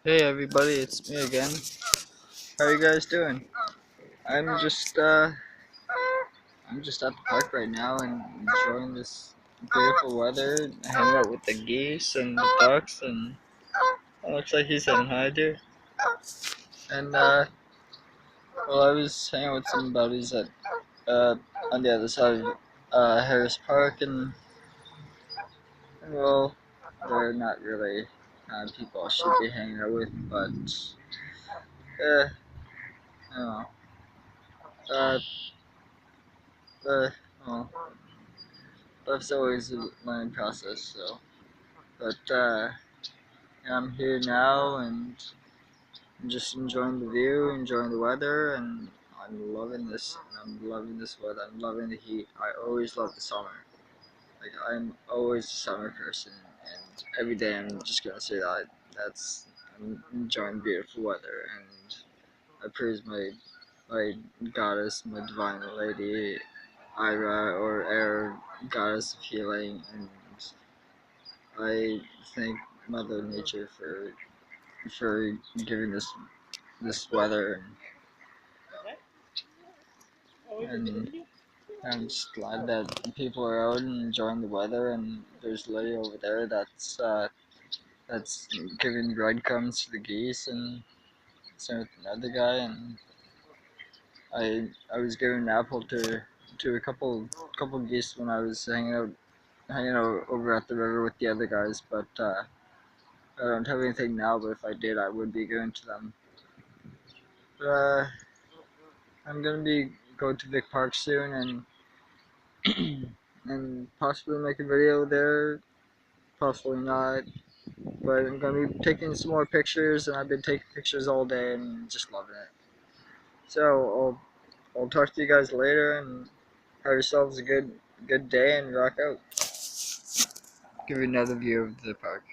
Hey everybody, it's me again. How are you guys doing? I'm just uh I'm just at the park right now and enjoying this beautiful weather, hanging out with the geese and the ducks, and it looks like he's saying hi too. And well, I was hanging out with some buddies at uh on the other side of Harris Park, and well, they're not really people I should be hanging out with, but uh, I don't know. Uh, uh, well, life's always a learning process, so. But I'm here now and I'm just enjoying the view, enjoying the weather, and I'm loving this. I'm loving this weather. I'm loving the heat. I always love the summer. Like I'm always a summer person, and every day I'm just gonna say that. That's I'm enjoying beautiful weather, and I praise my goddess, my divine lady, Ira or air goddess of healing, and I thank Mother Nature for giving this weather, and I'm just glad that people are out and enjoying the weather. And there's a lady over there that's giving breadcrumbs to the geese, and same with another guy. And I was giving an apple to a couple geese when I was hanging out over at the river with the other guys, but I don't have anything now. But if I did, I would be going to them. Uh, I'm gonna be going to Vic Park soon and possibly make a video there. Possibly not, but I'm gonna be taking some more pictures, and I've been taking pictures all day and just loving it. So I'll talk to you guys later, and have yourselves a good day and rock out. Give you another view of the park.